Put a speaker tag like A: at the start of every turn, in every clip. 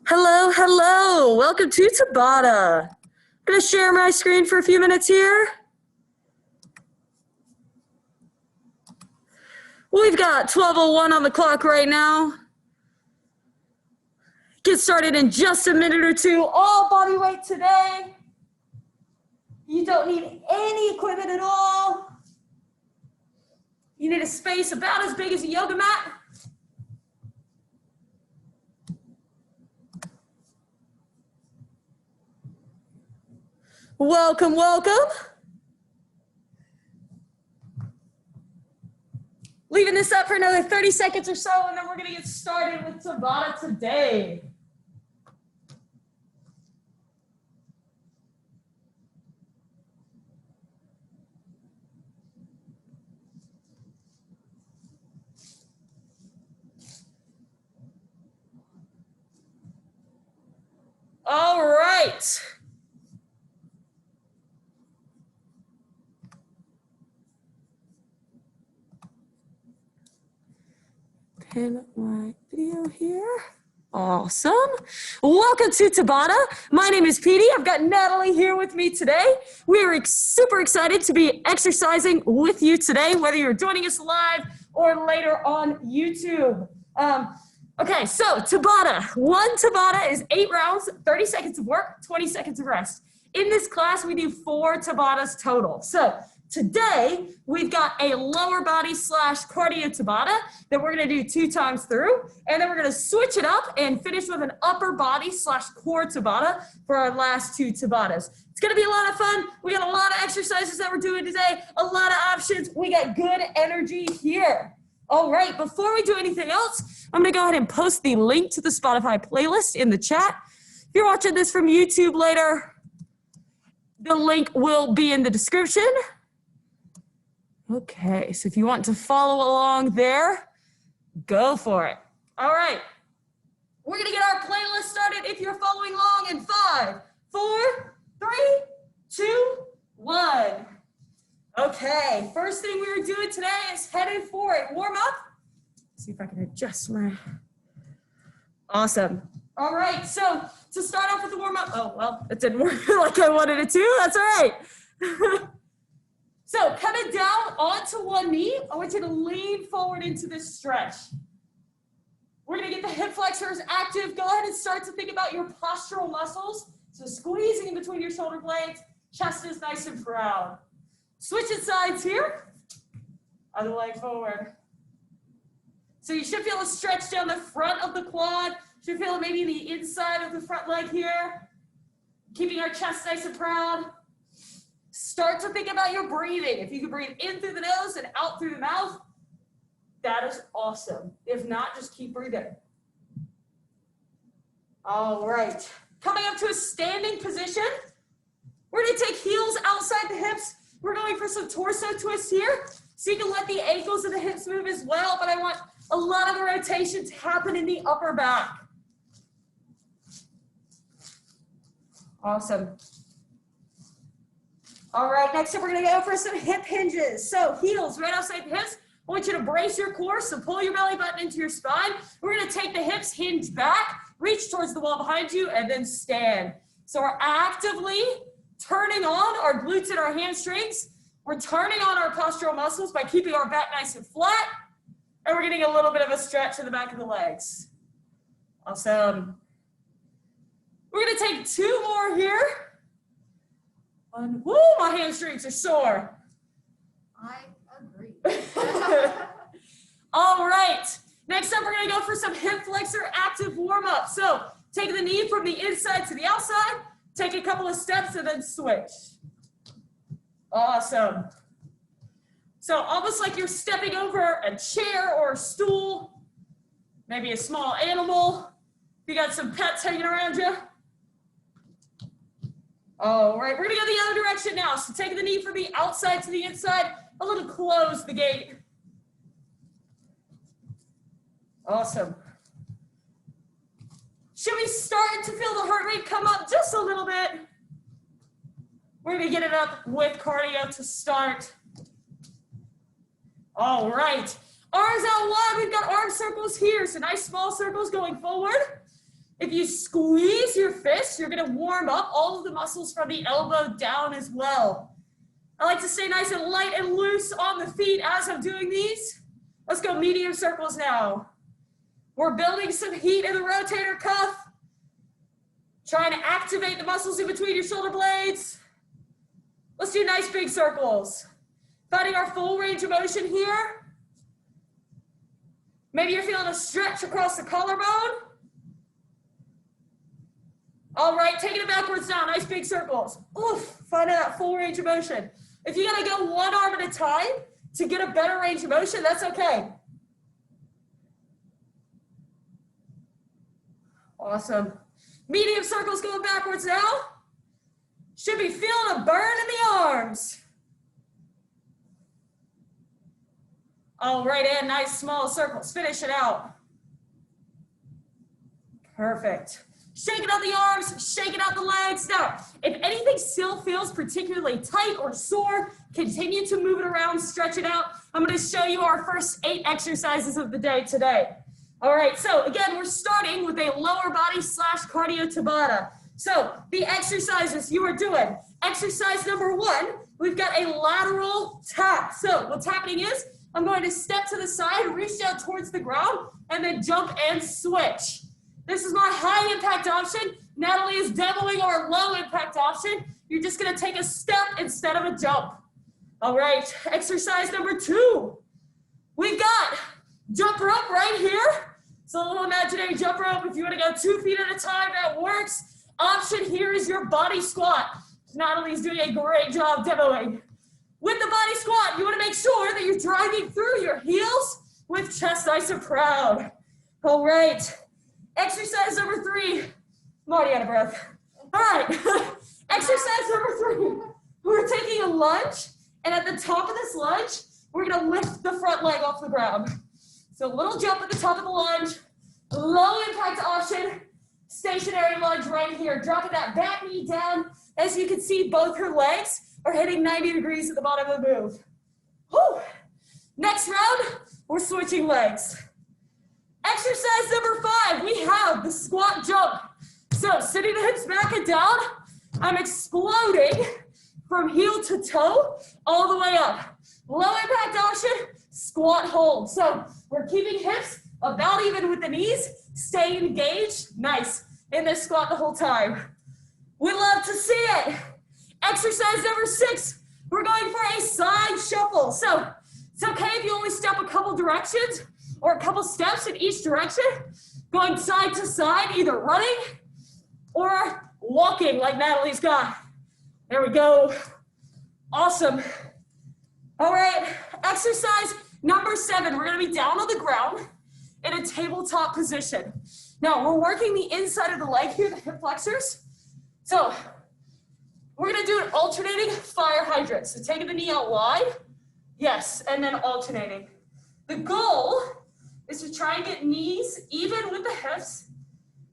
A: Hello, hello. Welcome to Tabata. I'm going to share my screen for a few minutes here. We've got 12:01 on the clock right now. Get started in just a minute or two. All body weight today. You don't need any equipment at all. You need a space about as big as a yoga mat. Welcome, welcome. Leaving this up for another 30 seconds or so, and then we're going to get started with Tabata today. All right. Pin my video here. Awesome. Welcome to Tabata. My name is Petey. I've got Natalie here with me today. We are super excited to be exercising with you today, whether you're joining us live or later on YouTube. Okay, so Tabata. One Tabata is 8 rounds, 30 seconds of work, 20 seconds of rest. In this class, we do 4 Tabatas total. So today, we've got a lower body / cardio Tabata that we're gonna do 2 times through, and then we're gonna switch it up and finish with an upper body / core Tabata for our last 2 Tabatas. It's gonna be a lot of fun. We got a lot of exercises that we're doing today, a lot of options. We got good energy here. All right, before we do anything else, I'm gonna go ahead and post the link to the Spotify playlist in the chat. If you're watching this from YouTube later, the link will be in the description. Okay, so if you want to follow along there, go for it. All right, we're gonna get our playlist started if you're following along in 5, 4, 3, 2, 1. Okay, first thing we're doing today is headed for a warm-up. See if I can adjust my... Awesome. All right, so to start off with the warm-up, oh, well, it didn't work like I wanted it to. That's all right. So coming down onto one knee, I want you to lean forward into this stretch. We're gonna get the hip flexors active. Go ahead and start to think about your postural muscles. So squeezing in between your shoulder blades, chest is nice and proud. Switching sides here, other leg forward. So you should feel a stretch down the front of the quad. Should feel maybe the inside of the front leg here. Keeping our chest nice and proud. Start to think about your breathing. If you can breathe in through the nose and out through the mouth, that is awesome. If not, just keep breathing. All right. Coming up to a standing position. We're gonna take heels outside the hips. We're going for some torso twists here. So you can let the ankles and the hips move as well, but I want a lot of the rotation to happen in the upper back. Awesome. All right, next up we're gonna go for some hip hinges. So heels right outside the hips. I want you to brace your core, so pull your belly button into your spine. We're gonna take the hips hinge back, reach towards the wall behind you, and then stand. So we're actively turning on our glutes and our hamstrings. We're turning on our postural muscles by keeping our back nice and flat. And we're getting a little bit of a stretch in the back of the legs. Awesome. We're gonna take 2 more here. Woo, my hamstrings are sore.
B: I agree.
A: All right, next up we're gonna go for some hip flexor active warm up. So take the knee from the inside to the outside, take a couple of steps and then switch. Awesome. So almost like you're stepping over a chair or a stool, maybe a small animal. If you got some pets hanging around you. All right, we're gonna go the other direction now. So take the knee from the outside to the inside, a little close the gate. Awesome. Should we start to feel the heart rate come up just a little bit? We're gonna get it up with cardio to start. All right, arms out wide. We've got arm circles here, so nice small circles going forward. If you squeeze your fist, you're gonna warm up all of the muscles from the elbow down as well. I like to stay nice and light and loose on the feet as I'm doing these. Let's go medium circles now. We're building some heat in the rotator cuff. Trying to activate the muscles in between your shoulder blades. Let's do nice big circles. Finding our full range of motion here. Maybe you're feeling a stretch across the collarbone. All right, taking it backwards now, nice big circles. Oof, finding that full range of motion. If you gotta go one arm at a time to get a better range of motion, that's okay. Awesome. Medium circles going backwards now. Should be feeling a burn in the arms. All right, and nice small circles. Finish it out. Perfect. Shaking out the arms, shaking out the legs. Now, if anything still feels particularly tight or sore, continue to move it around, stretch it out. I'm going to show you our first 8 exercises of the day today. All right, so again, we're starting with a lower body / cardio Tabata. So the exercises you are doing. Exercise number 1, we've got a lateral tap. So what's happening is I'm going to step to the side, reach down towards the ground, and then jump and switch. This is my high impact option. Natalie is demoing our low impact option. You're just gonna take a step instead of a jump. All right, exercise number 2. We've got jump rope right here. So a little imaginary jump rope. If you wanna go 2 feet at a time, that works. Option here is your body squat. Natalie's doing a great job demoing. With the body squat, you wanna make sure that you're driving through your heels with chest nice and proud. All right. Exercise number 3. I'm already out of breath. All right. Exercise number 3. We're taking a lunge, and at the top of this lunge, we're gonna lift the front leg off the ground. So a little jump at the top of the lunge, low impact option, stationary lunge right here. Dropping that back knee down. As you can see, both her legs are hitting 90 degrees at the bottom of the move. Whew. Next round, we're switching legs. Exercise number 5, we have the squat jump. So sitting the hips back and down, I'm exploding from heel to toe all the way up. Low impact option, squat hold. So we're keeping hips about even with the knees, stay engaged, nice, in this squat the whole time. We love to see it. Exercise number 6, we're going for a side shuffle. So it's okay if you only step a couple directions, or a couple steps in each direction, going side to side, either running or walking like Natalie's got. There we go. Awesome. All right, exercise number 7. We're gonna be down on the ground in a tabletop position. Now, we're working the inside of the leg here, the hip flexors. So we're gonna do an alternating fire hydrant. So taking the knee out wide, yes, and then alternating. The goal is to try and get knees even with the hips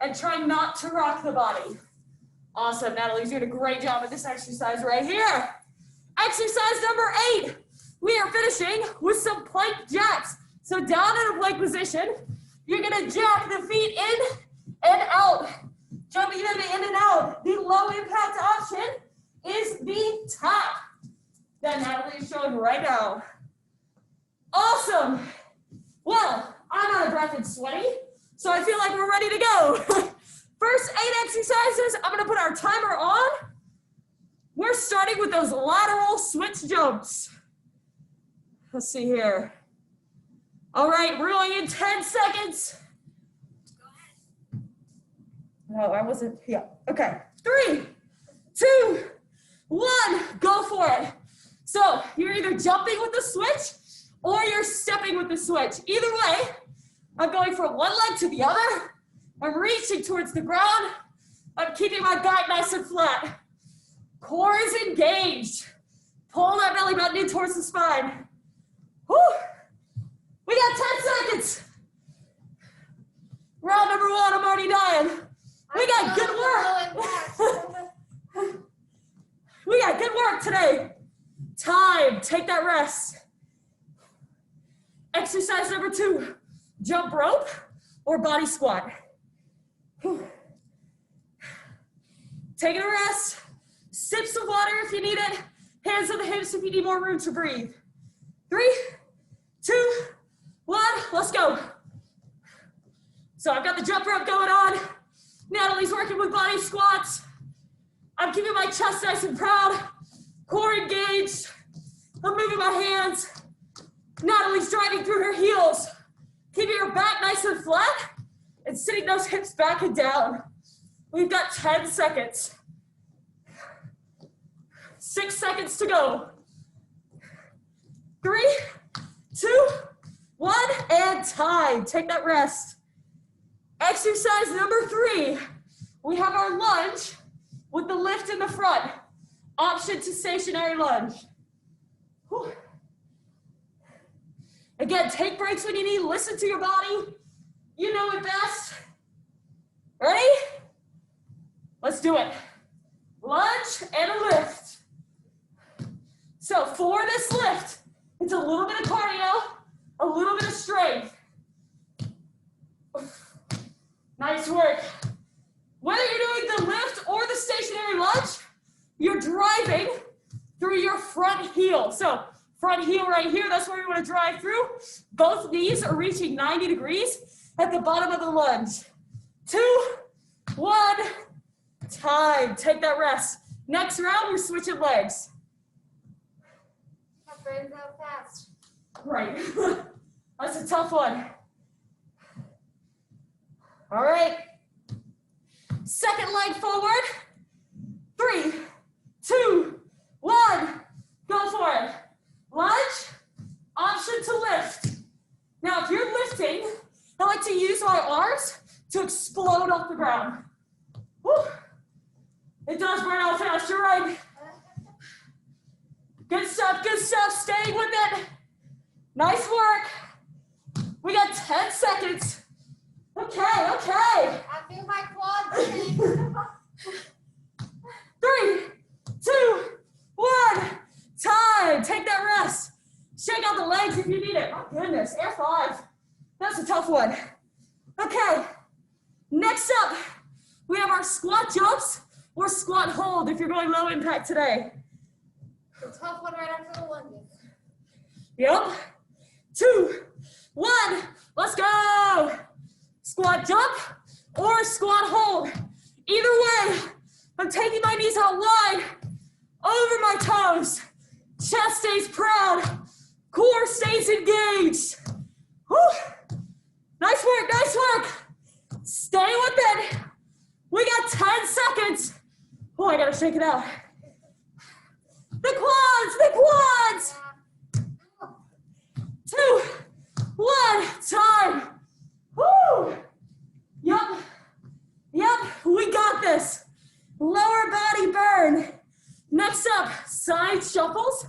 A: and try not to rock the body. Awesome, Natalie's doing a great job at this exercise right here. Exercise number 8, we are finishing with some plank jacks. So down in a plank position, you're gonna jack the feet in and out, jumping them in and out. The low impact option is the tap that Natalie is showing right now. Awesome. Well, I'm out of breath and sweaty, so I feel like we're ready to go. First 8 exercises, I'm gonna put our timer on. We're starting with those lateral switch jumps. Let's see here. All right, we're going in 10 seconds. No, I wasn't, yeah, okay. 3, 2, 1, go for it. So you're either jumping with the switch or you're stepping with the switch. Either way, I'm going from one leg to the other. I'm reaching towards the ground. I'm keeping my back nice and flat. Core is engaged. Pull that belly button in towards the spine. Whew. We got 10 seconds. Round number 1, I'm already dying. We got good work. We got good work today. Time, take that rest. Exercise number 2, jump rope or body squat. Whew. Taking a rest. Sip some water if you need it. Hands on the hips if you need more room to breathe. 3, 2, 1, let's go. So I've got the jump rope going on. Natalie's working with body squats. I'm keeping my chest nice and proud. Core engaged. I'm moving my hands. Natalie's driving through her heels. Keeping her back nice and flat and sitting those hips back and down. We've got 10 seconds. 6 seconds to go. 3, 2, 1, and time. Take that rest. Exercise number 3. We have our lunge with the lift in the front. Option to stationary lunge. Whew. Again, take breaks when you need. Listen to your body. You know it best. Ready? Let's do it. Lunge and a lift. So for this lift, it's a little bit of cardio, a little bit of strength. Nice work. Whether you're doing the lift or the stationary lunge, you're driving through your front heel. So front heel right here, that's where we want to drive through. Both knees are reaching 90 degrees at the bottom of the lunge. 2, 1, time. Take that rest. Next round, we're switching legs.
B: My brain's out fast.
A: Right. That's a tough one. All right. Second leg forward. 3, 2, 1. Go for it. Lunge. Option to lift. Now, if you're lifting, I like to use my arms to explode off the ground. Woo. It does burn out fast, you're right. Good stuff, staying with it. Nice work. We got 10 seconds. Okay.
B: I feel my quads.
A: 3, 2, 1, time. Take that rest. Shake out the legs if you need it. Oh goodness, air 5. That's a tough one. Okay, next up, we have our squat jumps or squat hold if you're going low impact today.
B: The tough one right after the lunges.
A: Yep. 2, 1, let's go. Squat jump or squat hold. Either way, I'm taking my knees out wide, over my toes. Chest stays proud, core stays engaged. Whew. Nice work. Stay with it. We got 10 seconds. Oh, I gotta shake it out. The quads. 2, 1, time. Woo! Yep, we got this. Lower body burn. Next up, side shuffles,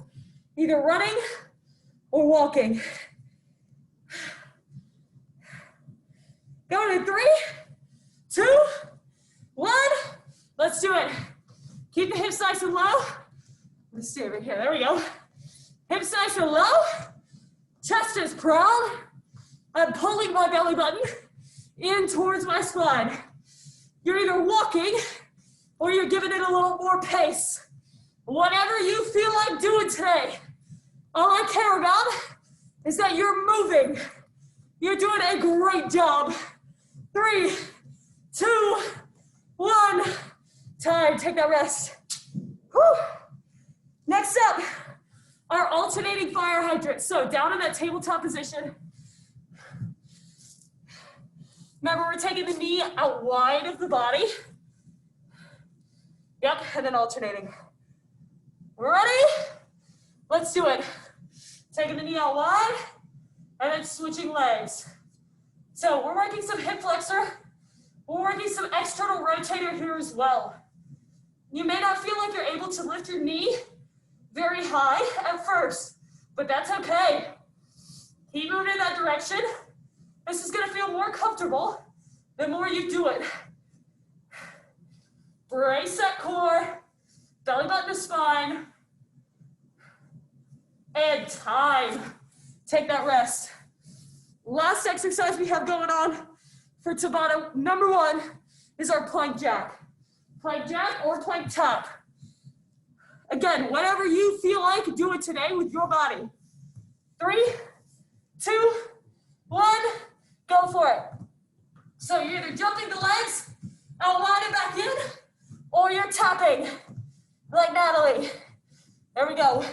A: either running or walking. Going in 3, 2, 1. Let's do it. Keep the hips nice and low. Let's stay over here. There we go. Hips nice and low. Chest is proud. I'm pulling my belly button in towards my spine. You're either walking or you're giving it a little more pace. Whatever you feel like doing today, all I care about is that you're moving. You're doing a great job. 3, 2, 1, time. Take that rest. Whew. Next up, our alternating fire hydrants. So down in that tabletop position. Remember, we're taking the knee out wide of the body. Yep, and then alternating. Ready? Let's do it. Taking the knee out wide, and then switching legs. So we're working some hip flexor. We're working some external rotator here as well. You may not feel like you're able to lift your knee very high at first, but that's okay. Keep moving in that direction. This is gonna feel more comfortable the more you do it. Brace that core, belly button to spine, and time. Take that rest. Last exercise we have going on for Tabata, number 1, is our plank jack. plank jack or plank tap. Again, whatever you feel like, do it today with your body. 3, 2, 1, go for it. So you're either jumping the legs, outlining back in, or you're tapping, like Natalie. There we go.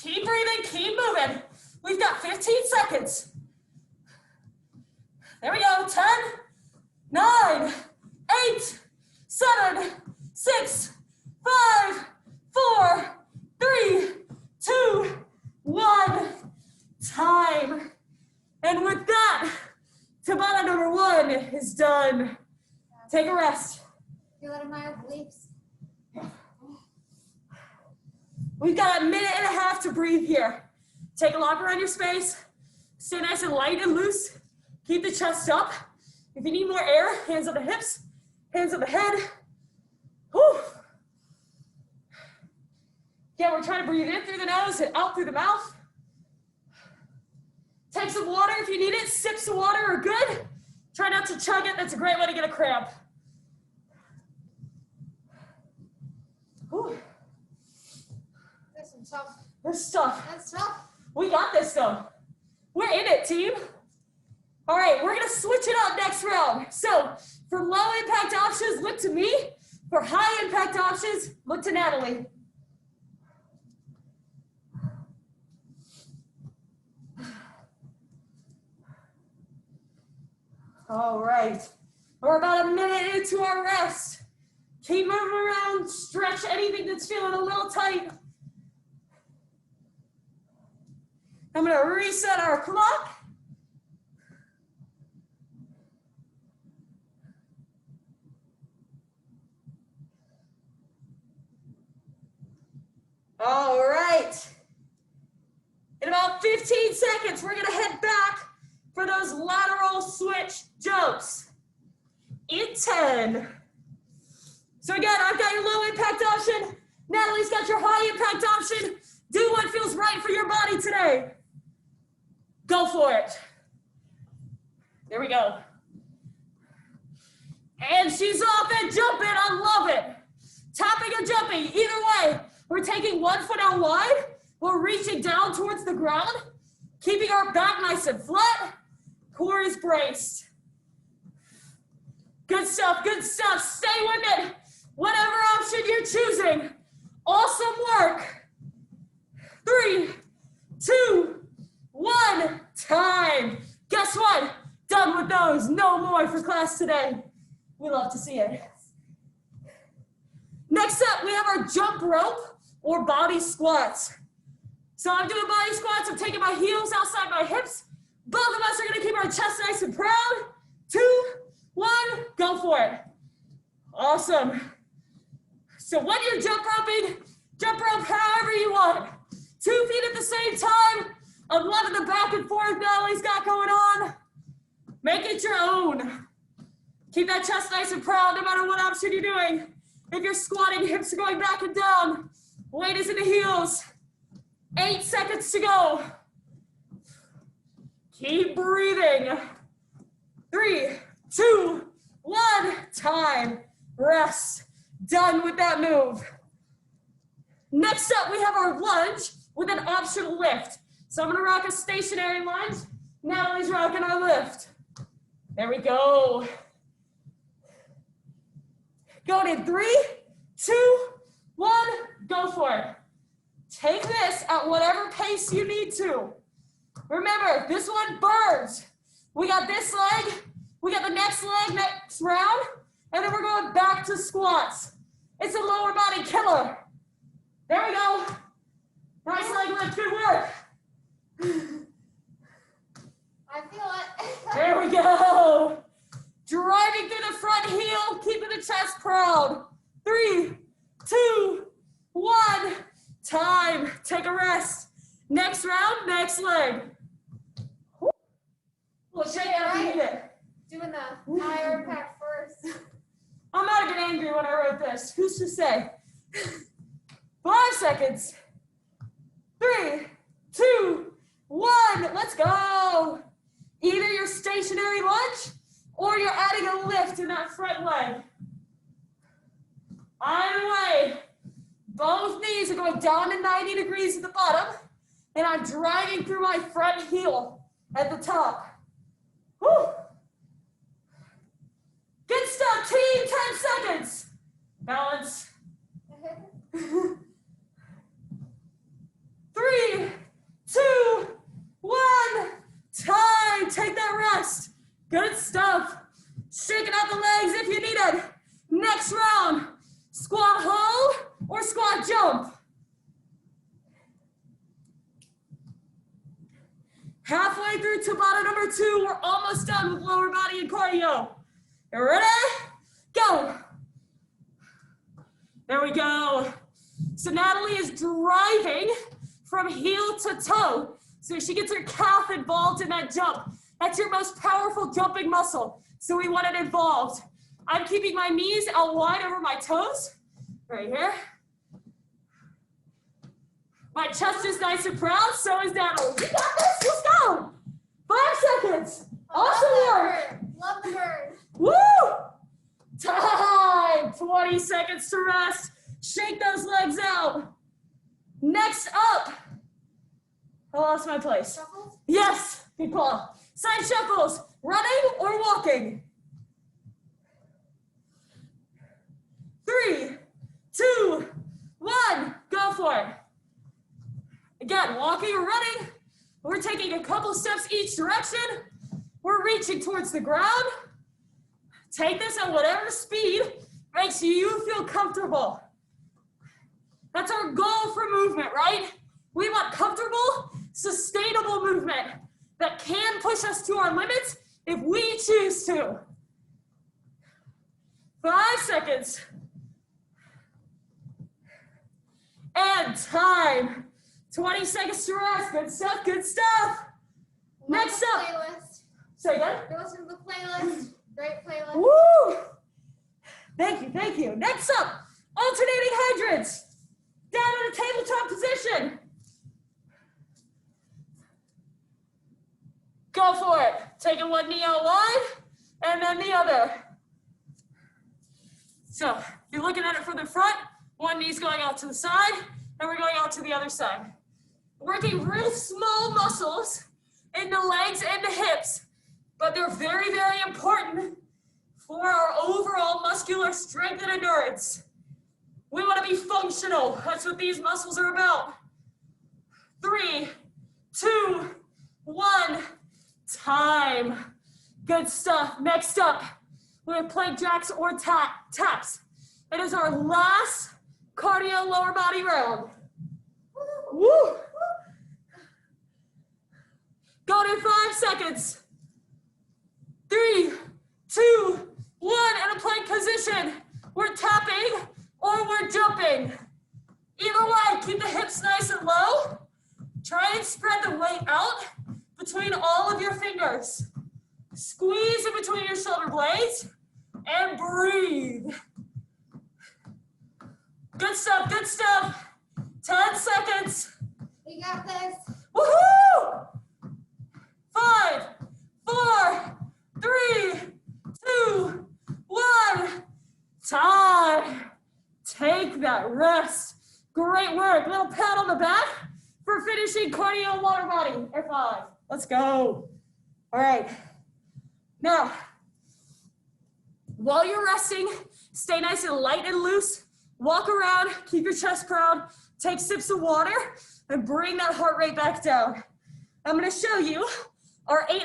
A: Keep breathing, keep moving. We've got 15 seconds. There we go, 10, 9, 8, 7, 6, 5, 4, 3, 2, 1, time. And with that, Tabata number 1 is done. Take a rest.
B: Feel it in my obliques.
A: We've got a minute and a half to breathe here. Take a lock around your space. Stay nice and light and loose. Keep the chest up. If you need more air, hands on the hips, hands on the head. Whew. Yeah, we're trying to breathe in through the nose and out through the mouth. Take some water if you need it. Sips of water are good. Try not to chug it. That's a great way to get a cramp. Whew.
B: That's tough.
A: This tough.
B: That's tough.
A: We got this though. We're in it, team. All right, we're gonna switch it up next round. So for low impact options, look to me. For high impact options, look to Natalie. All right, we're about a minute into our rest. Keep moving around, stretch anything that's feeling a little tight. I'm gonna reset our clock. All right. In about 15 seconds, we're gonna head back for those lateral switch jumps. In 10. So again, I've got your low impact option. Natalie's got your high impact option. Do what feels right for your body today. Go for it. There we go. And she's off and jumping. I love it. Tapping and jumping. Either way, we're taking 1 foot out wide. We're reaching down towards the ground, keeping our back nice and flat. Core is braced. Good stuff, good stuff. Stay with it. Whatever option you're choosing. Awesome work. 3, 2, 1, time. Guess what? Done with those. No more for class today. We love to see it. Next up, we have our jump rope or body squats. So I'm doing body squats. I'm taking my heels outside my hips. Both of us are gonna keep our chest nice and proud. 2, 1, go for it. Awesome. So when you're jump rope however you want. 2 feet at the same time. I'm loving the back and forth Natalie's got going on. Make it your own. Keep that chest nice and proud no matter what option you're doing. If you're squatting, hips are going back and down. Weight is in the heels. 8 seconds to go. Keep breathing. 3, 2, 1, time. Rest. Done with that move. Next up, we have our lunge with an optional lift. So I'm gonna rock a stationary lunge. Natalie's rocking our lift. There we go. Going in 3, 2, 1, go for it. Take this at whatever pace you need to. Remember, this one burns. We got this leg, we got the next leg next round, and then we're going back to squats. It's a lower body killer. There we go. Nice leg lift, good work.
B: I feel it.
A: There we go. Driving through the front heel, keeping the chest proud. 3, 2, 1, time. Take a rest. Next round, next leg. We'll show you how to do it.
B: Doing the higher impact first.
A: I might have been angry when I wrote this. Who's to say? 5 seconds. 3, 2, 1. Let's go. Either your stationary lunge or or you're adding a lift in that front leg. Either way, both knees are going down to 90 degrees at the bottom, and I'm driving through my front heel at the top. Whew. Good stuff, team, 10 seconds. Balance. 3, 2, 1, time. Take that rest. Good stuff. Shaking out the legs if you need it. Next round, squat hold or squat jump. Halfway through Tabata number 2, we're almost done with lower body and cardio. You ready? Go. There we go. So Natalie is driving from heel to toe. So she gets her calf involved in that jump. That's your most powerful jumping muscle. So we want it involved. I'm keeping my knees out wide over my toes. Right here. My chest is nice and proud, so is Natalie. You got this, let's go. 5 seconds. Awesome work.
B: Love the bird.
A: Woo! Time. 20 seconds to rest. Shake those legs out. Next up. I lost my place.
B: Shuffles?
A: Yes, good call. Side shuffles. Running or walking? 3, 2, 1. Go for it. Again, walking or running. We're taking a couple steps each direction. We're reaching towards the ground. Take this at whatever speed makes you feel comfortable. That's our goal for movement, right? We want comfortable, sustainable movement that can push us to our limits if we choose to. 5 seconds. And time. 20 seconds to rest. Good stuff, good stuff. Next up.
B: Playlist.
A: Say again.
B: Go listen to the playlist. Great playlist.
A: Woo! Thank you, thank you. Next up, alternating hydrants. Down in a tabletop position. Go for it. Taking one knee out wide, and then the other. So, if you're looking at it from the front, one knee's going out to the side, and we're going out to the other side. Working real small muscles in the legs and the hips, but they're very, very important for our overall muscular strength and endurance. We want to be functional. That's what these muscles are about. 3, 2, 1, time. Good stuff. Next up, we have plank jacks or taps. It is our last cardio lower body round. Woo! Going in 5 seconds. 3, 2, 1, in a plank position. We're tapping or we're jumping. Either way, keep the hips nice and low. Try and spread the weight out between all of your fingers. Squeeze in between your shoulder blades and breathe. Good stuff, good stuff. 10 seconds.
B: We got this.
A: Woohoo! 5, 4, 3, 2, 1. Time. Take that rest. Great work. Little pat on the back for finishing cardio lower body. Air 5. Let's go. All right. Now, while you're resting, stay nice and light and loose. Walk around, keep your chest proud, take sips of water, and bring that heart rate back down. I'm gonna show you our 8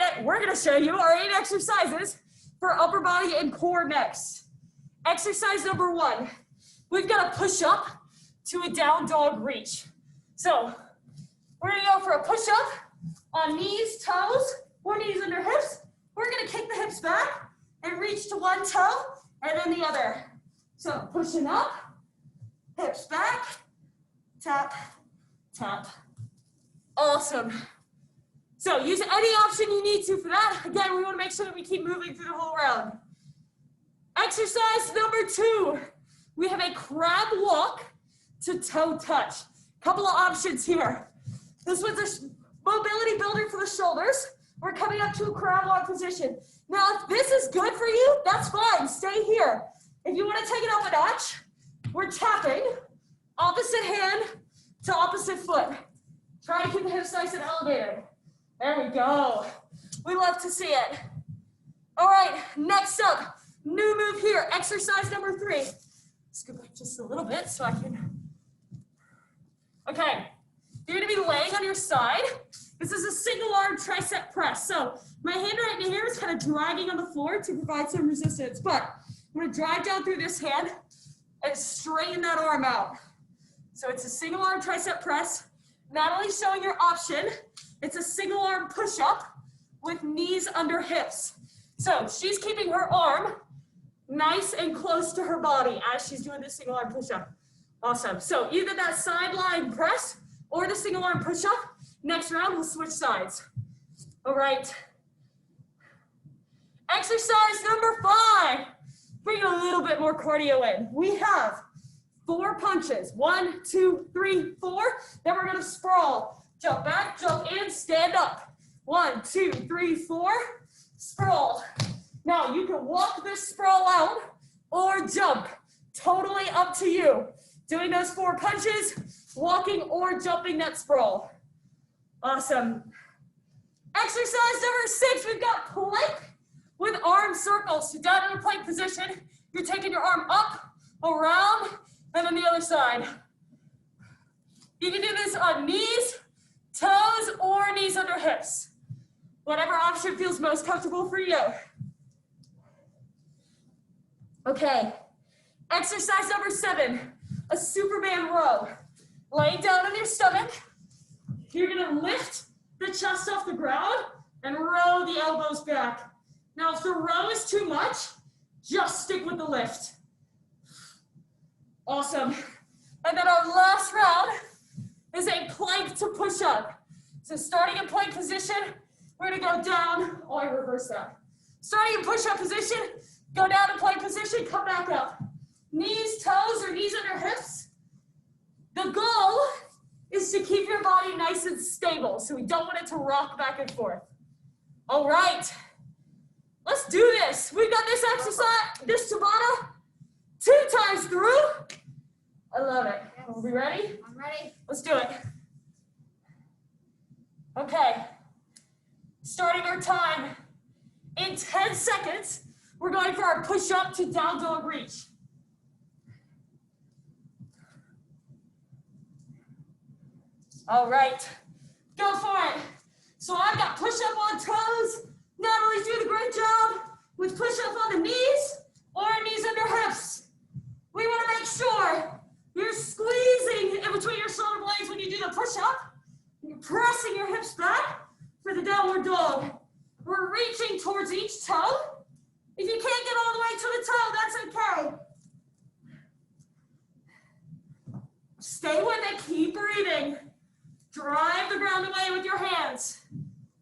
A: exercises for upper body and core next. Exercise number 1, we've got to push up to a down dog reach. So we're gonna go for a push up on knees, toes, or knees under hips. We're gonna kick the hips back and reach to one toe and then the other. So pushing up, hips back, tap, tap. Awesome. So use any option you need to for that. Again, we want to make sure that we keep moving through the whole round. Exercise number 2. We have a crab walk to toe touch. Couple of options here. This one's a mobility builder for the shoulders. We're coming up to a crab walk position. Now, if this is good for you, that's fine. Stay here. If you want to take it up a notch, we're tapping opposite hand to opposite foot. Try to keep the hips nice and elevated. There we go. We love to see it. All right, next up, new move here, exercise number 3. Let's go back just a little bit so I can. Okay, you're gonna be laying on your side. This is a single arm tricep press. So my hand right here is kind of dragging on the floor to provide some resistance, but I'm gonna drag down through this hand and straighten that arm out. So it's a single arm tricep press. Natalie's showing your option. It's a single arm push-up with knees under hips. So she's keeping her arm nice and close to her body as she's doing this single arm push-up. Awesome. So either that sideline press or the single arm push-up. Next round, we'll switch sides. All right. Exercise number 5. Bring a little bit more cardio in. We have 4 punches. 1, 2, 3, 4. Then we're gonna sprawl. Jump back, jump in, stand up. 1, 2, 3, 4. Sprawl. Now you can walk this sprawl out or jump. Totally up to you. Doing those 4 punches, walking or jumping that sprawl. Awesome. Exercise number 6, we've got plank with arm circles. So down in a plank position, you're taking your arm up, around, and on the other side. You can do this on knees, toes, or knees under hips. Whatever option feels most comfortable for you. Okay, exercise number 7, a Superman row. Lay down on your stomach. You're gonna lift the chest off the ground and row the elbows back. Now, if the row is too much, just stick with the lift. Awesome. And then our last round is a plank to push up. So starting in plank position, we're gonna go down. Oh, I reversed that. Starting in push-up position, go down to plank position, come back up. Knees, toes, or knees under hips. The goal is to keep your body nice and stable, so we don't want it to rock back and forth. All right, let's do this. We've got this exercise, this Tabata, 2 times through. I love it. Are we ready?
B: I'm ready.
A: Let's do it. Okay, starting our time. In 10 seconds, we're going for our push-up to down dog reach. All right, go for it. So I've got push-up on toes. Natalie's doing a great job with push-up on the knees or knees under hips. We want to make sure you're squeezing in between your shoulder blades when you do the push-up. You're pressing your hips back for the downward dog. We're reaching towards each toe. If you can't get all the way to the toe, that's okay. Stay with it, keep breathing. Drive the ground away with your hands.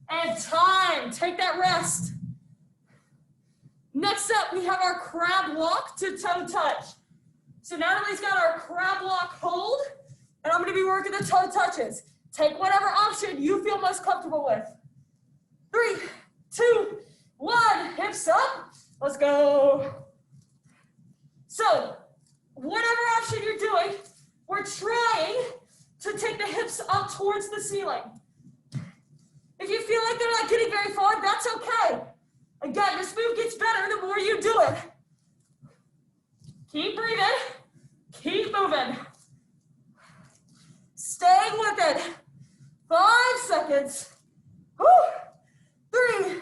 A: And time, take that rest. Next up, we have our crab walk to toe touch. So Natalie's got our crab walk hold, and I'm gonna be working the toe touches. Take whatever option you feel most comfortable with. 3, 2, 1, hips up. Let's go. So, whatever option you're doing, we're trying to take the hips up towards the ceiling. If you feel like they're not getting very far, that's okay. Again, this move gets better the more you do it. Keep breathing, keep moving. Staying with it. 5 seconds. Woo. 3,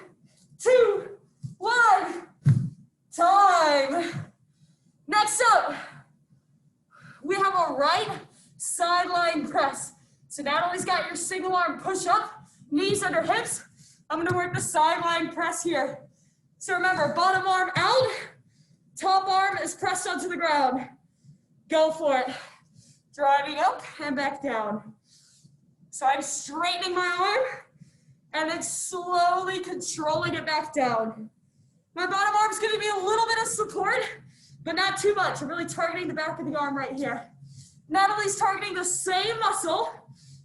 A: 2, 1. Time. Next up, we have a right sideline press. So Natalie's got your single arm push up, knees under hips. I'm gonna work the sideline press here. So remember, bottom arm out, top arm is pressed onto the ground. Go for it. Driving up and back down. So I'm straightening my arm and then slowly controlling it back down. My bottom arm's gonna be a little bit of support, but not too much. I'm really targeting the back of the arm right here. Natalie's targeting the same muscle.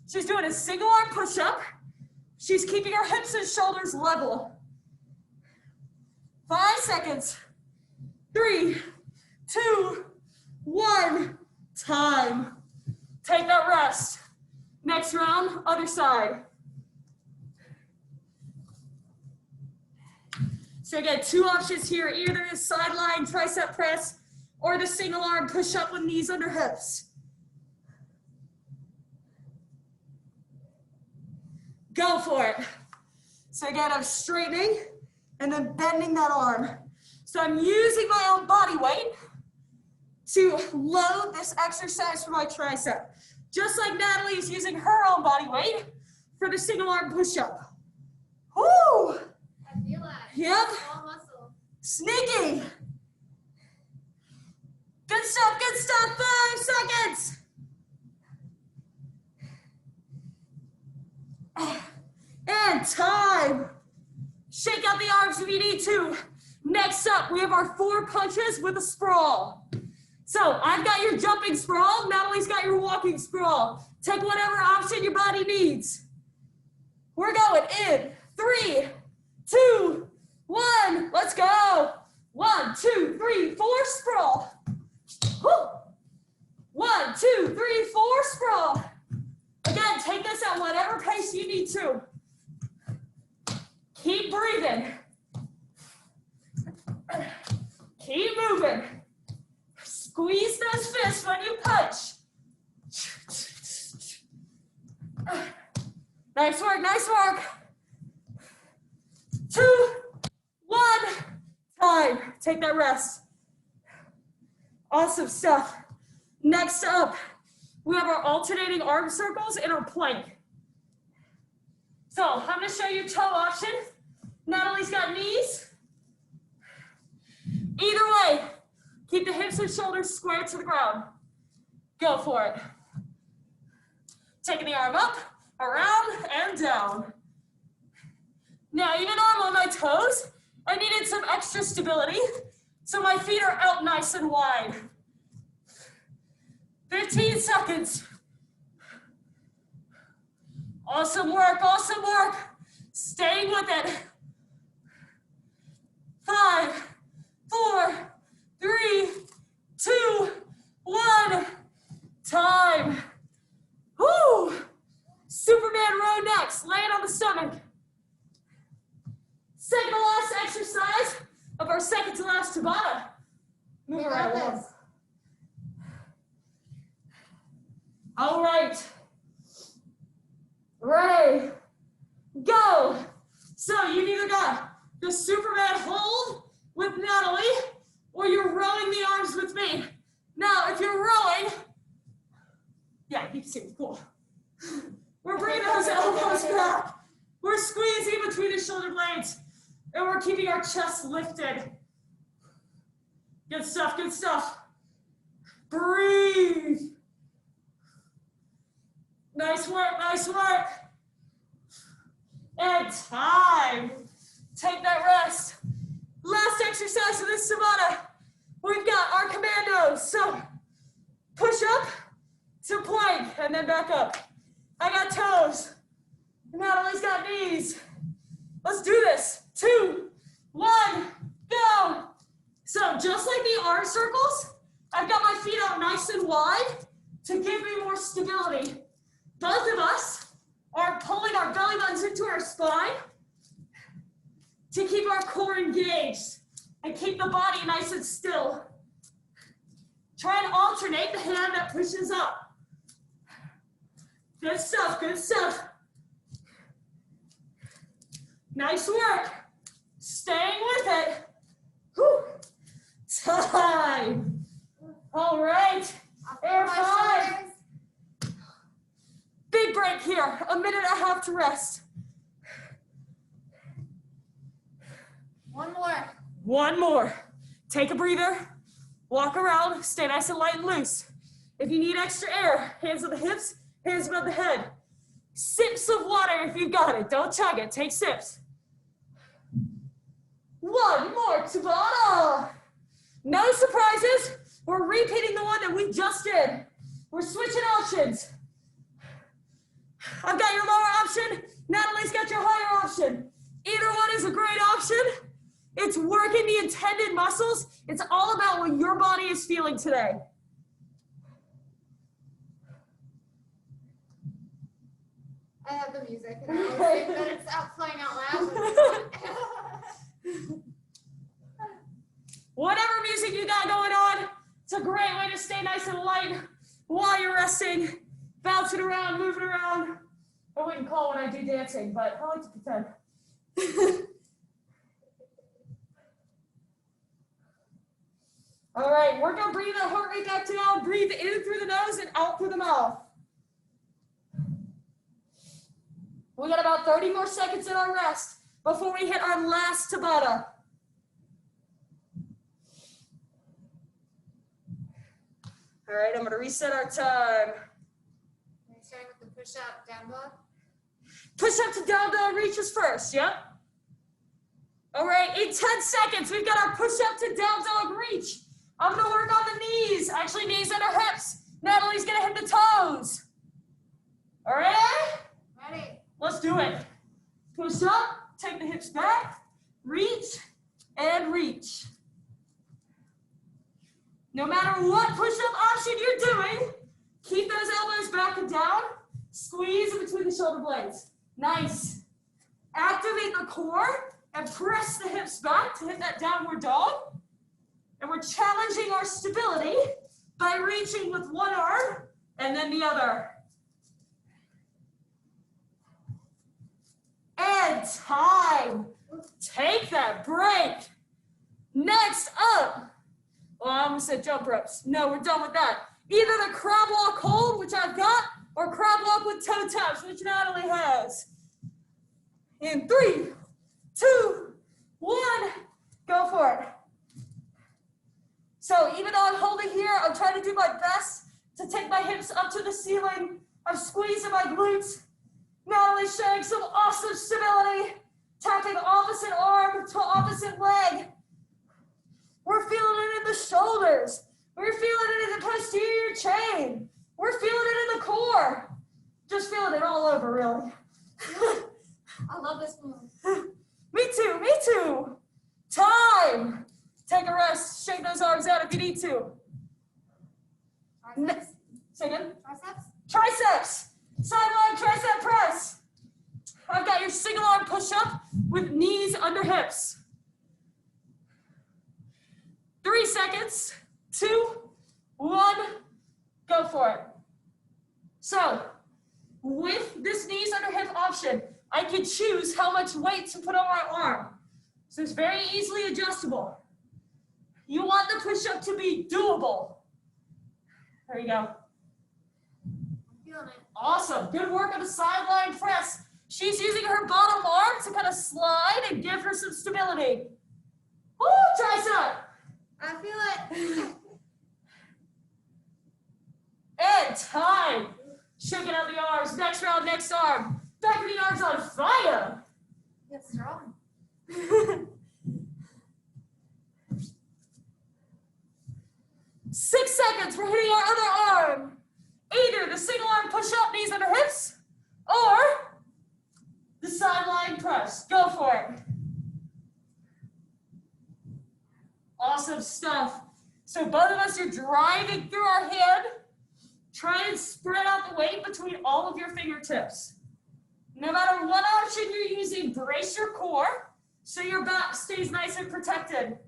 A: She's doing a single arm push-up. She's keeping her hips and shoulders level. 5 seconds. 3, 2, 1. Time. Take that rest. Next round, other side. So again, 2 options here, either the sideline tricep press or the single arm push up with knees under hips. Go for it. So again, I'm straightening and then bending that arm. So I'm using my own body weight to load this exercise for my tricep. Just like Natalie is using her own body weight for the single arm push-up. Woo!
B: I feel that.
A: Yep.
B: All muscle.
A: Sneaky. Good stuff, good stuff. 5 seconds. And time. Shake out the arms if you need to. Next up, we have our 4 punches with a sprawl. So I've got your jumping sprawl. Natalie's got your walking sprawl. Take whatever option your body needs. We're going in 3, 2, 1. Let's go. 1, 2, 3, 4, sprawl. Woo. 1, 2, 3, 4, sprawl. Again, take this at whatever pace you need to. Keep breathing. Keep moving. Squeeze those fists when you punch. Nice work, nice work. 2, 1, time. Take that rest. Awesome stuff. Next up, we have our alternating arm circles in our plank. So I'm gonna show you toe option. Natalie's got knees. Either way, keep the hips and shoulders square to the ground. Go for it. Taking the arm up, around, and down. Now, even though I'm on my toes, I needed some extra stability, so my feet are out nice and wide. 15 seconds. Awesome work, awesome work. Staying with it. 5, 4, 3, 2, 1. Time. Woo! Superman row next. Land on the stomach. Second to last exercise of our second to last Tabata. Move right along. All right. Ready. Go. So you've either got the Superman hold with Natalie or you're rowing the arms with me. Now, if you're rowing, yeah, you can see me, cool. We're bringing those elbows back. We're squeezing between the shoulder blades and we're keeping our chest lifted. Good stuff, good stuff. Breathe. Nice work, nice work. And time. Take that rest. Last exercise of this Tabata. We've got our commandos. So push up to plank and then back up. I got toes. Natalie's got knees. Let's do this. 2, 1, go. So just like the arm circles, I've got my feet out nice and wide to give me more stability. Both of us are pulling our belly buttons into our spine to keep our core engaged and keep the body nice and still. Try and alternate the hand that pushes up. Good stuff, good stuff. Nice work. Staying with it. Whew. Time. All right. Air 5. Big break here, 1.5 minutes to rest.
B: 1 more.
A: 1 more. Take a breather, walk around, stay nice and light and loose. If you need extra air, hands on the hips, hands above the head. Sips of water if you've got it. Don't chug it, take sips. 1 more Tabata. No surprises. We're repeating the one that we just did. We're switching options. I've got your lower option. Natalie's got your option. Either one is a great option. It's working the intended muscles. It's all about what your body is feeling today.
B: I have the music and I always think that it's out playing out loud. But it's not.
A: Whatever music you got going on, it's a great way to stay nice and light while you're resting, bouncing around, moving around. I wouldn't call when I do dancing, but I like to pretend. All right, we're gonna bring the heart rate back down. Breathe in through the nose and out through the mouth. We got about 30 more seconds in our rest before we hit our last Tabata. All right, I'm gonna reset our time.
B: Are you starting with the push-up down dog?
A: Push up to down dog reaches first, yep. All right, in 10 seconds, we've got our push up to down dog reach. I'm gonna work on the knees, actually knees under hips. Natalie's gonna hit the toes. All right?
B: Ready.
A: Let's do it. Push up, take the hips back, reach, and reach. No matter what push-up option you're doing, keep those elbows back and down. Squeeze in between the shoulder blades. Nice. Activate the core and press the hips back to hit that downward dog. And we're challenging our stability by reaching with one arm and then the other. And time. Take that break. Next up. Well, I almost said jump ropes. No, we're done with that. Either the crab walk hold, which I've got, or crab walk with toe taps, which Natalie has. In 3, 2, 1, go for it. So even though I'm holding here, I'm trying to do my best to take my hips up to the ceiling. I'm squeezing my glutes. Natalie's showing some awesome stability. Tapping opposite arm to opposite leg. We're feeling it in the shoulders. We're feeling it in the posterior chain. We're feeling it in the core. Just feeling it all over, really.
B: I love this move.
A: Me too, me too. Time. Take a rest. Shake those arms out if you need to.
B: Triceps.
A: Say again.
B: Triceps.
A: Triceps. Sideline tricep press. I've got your single arm push-up with knees under hips. 3 seconds, 2, 1, go for it. So, with this knees under hip option, I can choose how much weight to put on my arm. So it's very easily adjustable. You want the push-up to be doable. There you go.
B: I'm feeling it.
A: Awesome, good work on the sideline press. She's using her bottom arm to kind of slide and give her some stability. Woo, tricep.
B: I feel it.
A: And time. Shaking out the arms. Next round, next arm. Back of the arms on fire.
B: Get strong.
A: 6 seconds. We're hitting our other arm. Either the single arm push-up, knees under hips, or the sideline press. Go for it. Awesome stuff. So both of us are driving through our hand. Try and spread out the weight between all of your fingertips. No matter what option you're using, brace your core so your back stays nice and protected.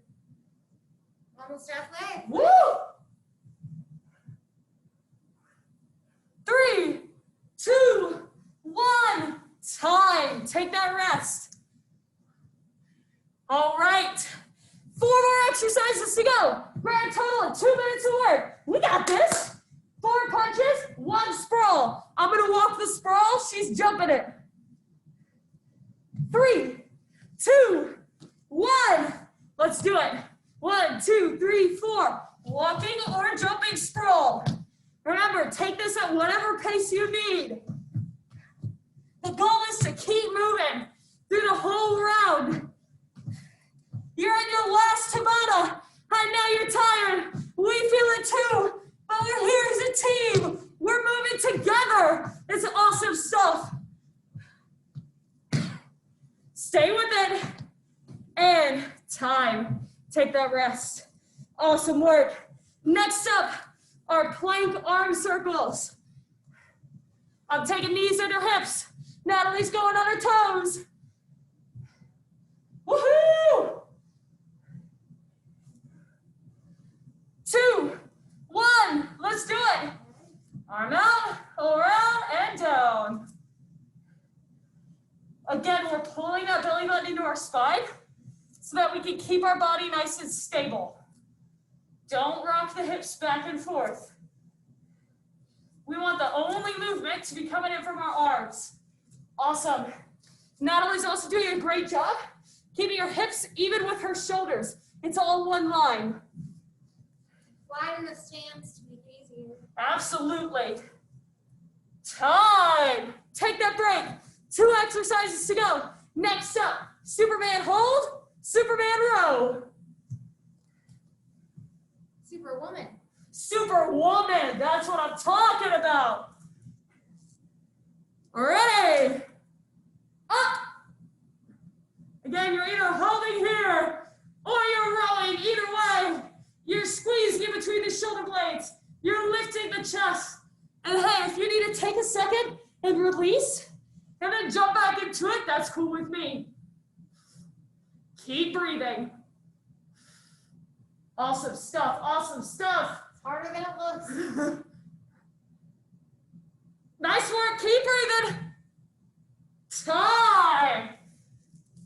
B: Almost halfway.
A: Woo! 3, 2, 1, time. Take that rest. All right. 4 more exercises to go. Grand total of 2 minutes of work. We got this. 4 punches, 1 sprawl. I'm gonna walk the sprawl, she's jumping it. 3, 2, 1. Let's do it. 1, 2, 3, 4. Walking or jumping sprawl. Remember, take this at whatever pace you need. The goal is to keep moving through the whole round. You're in your last Tabata. I know you're tired. We feel it too. But we're here as a team. We're moving together. It's awesome stuff. Stay with it. And time. Take that rest. Awesome work. Next up are plank arm circles. I'm taking knees under hips. Natalie's going on her toes. Woohoo! 2, 1, let's do it. Arm out, around, and down. Again, we're pulling that belly button into our spine so that we can keep our body nice and stable. Don't rock the hips back and forth. We want the only movement to be coming in from our arms. Awesome. Natalie's also doing a great job keeping her hips even with her shoulders. It's all one line.
B: Widen the stance to make it easier.
A: Absolutely. Time. Take that break. 2 exercises to go. Next up, Superman hold, Superman row.
B: Superwoman.
A: Superwoman, that's what I'm talking about. Ready? Up. Again, you're either holding here or you're rowing. Either way, you're squeezing in between the shoulder blades. You're lifting the chest. And hey, if you need to take a second and release and then jump back into it, that's cool with me. Keep breathing. Awesome stuff, awesome stuff.
B: It's harder than it looks.
A: Nice work, keep breathing. Time.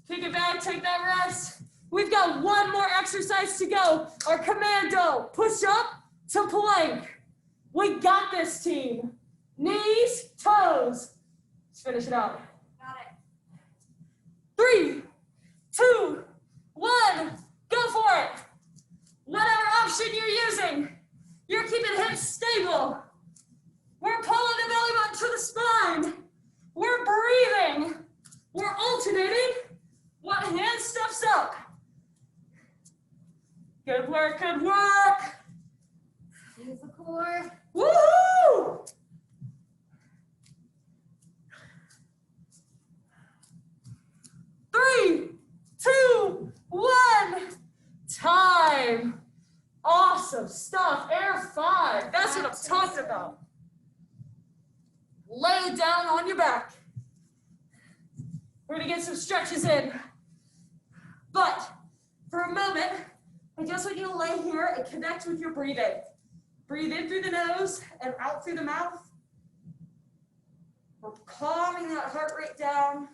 A: Kick it back, take that rest. We've got one more exercise to go. Our commando, push up to plank. We got this, team. Knees, toes. Let's finish it out.
B: Got it.
A: 3, 2, 1, go for it. Whatever option you're using, you're keeping hips stable. We're pulling the belly button to the spine. We're breathing. We're alternating. One hand steps up. Good work, good work.
B: Use the core.
A: Woohoo! Three, 2, 1, time. Awesome stuff. Air 5. That's what I'm talking about. Lay it down on your back. We're gonna get some stretches in. But for a moment, I just want you to lay here and connect with your breathing. Breathe in through the nose and out through the mouth. We're calming that heart rate down.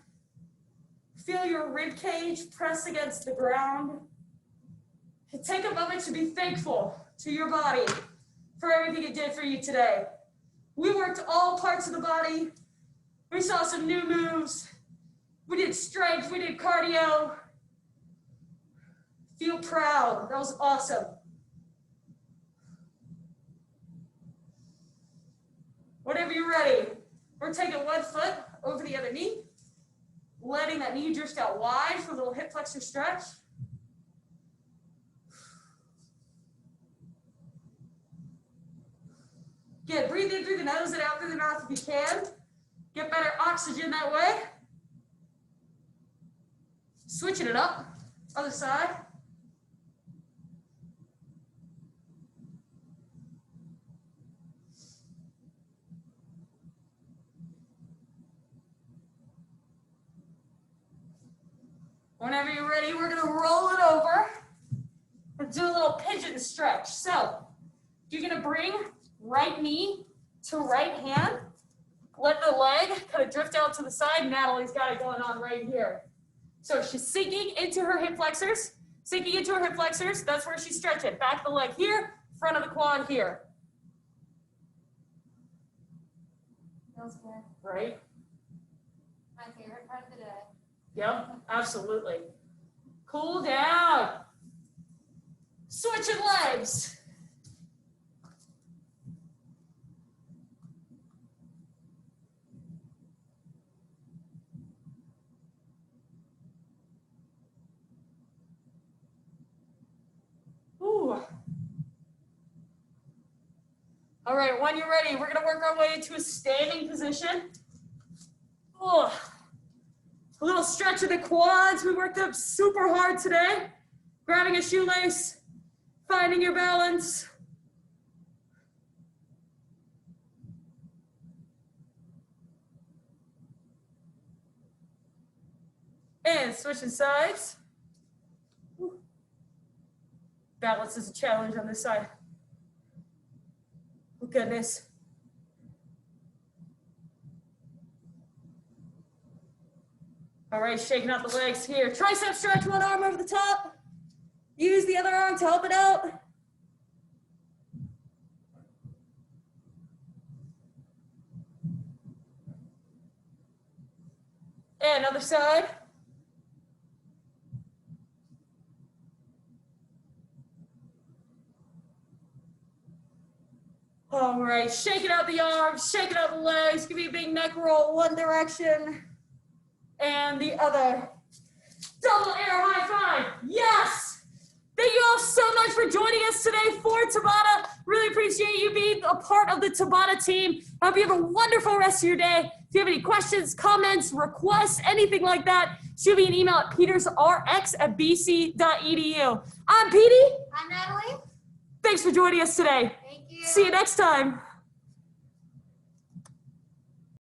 A: Feel your rib cage press against the ground. And take a moment to be thankful to your body for everything it did for you today. We worked all parts of the body. We saw some new moves. We did strength, we did cardio. Feel proud, that was awesome. Whenever you're ready, we're taking one foot over the other knee, letting that knee drift out wide for a little hip flexor stretch. Good, breathe in through the nose and out through the mouth if you can. Get better oxygen that way. Switching it up, other side. Whenever you're ready, we're gonna roll it over and do a little pigeon stretch. So you're gonna bring right knee to right hand. Let the leg kind of drift out to the side. Natalie's got it going on right here. So she's sinking into her hip flexors, sinking into her hip flexors. That's where she's stretching. Back of the leg here, front of the quad here.
B: Feels good.
A: Right?
B: My favorite part of the day.
A: Yep, absolutely. Cool down. Switching legs. Ooh. All right, when you're ready, we're gonna work our way into a standing position. Oh. A little stretch of the quads. We worked up super hard today. Grabbing a shoelace, finding your balance. And switching sides. Balance is a challenge on this side. Oh, goodness. All right, shaking out the legs here. Tricep stretch, one arm over the top. Use the other arm to help it out. And other side. All right, shaking out the arms, shaking out the legs. Give me a big neck roll, one direction and the other. Double air high five, yes! Thank you all so much for joining us today for Tabata. Really appreciate you being a part of the Tabata team. I hope you have a wonderful rest of your day. If you have any questions, comments, requests, anything like that, shoot me an email at petersrx@bc.edu. I'm Petey.
B: I'm Natalie.
A: Thanks for joining us today.
B: Thank you.
A: See you next time.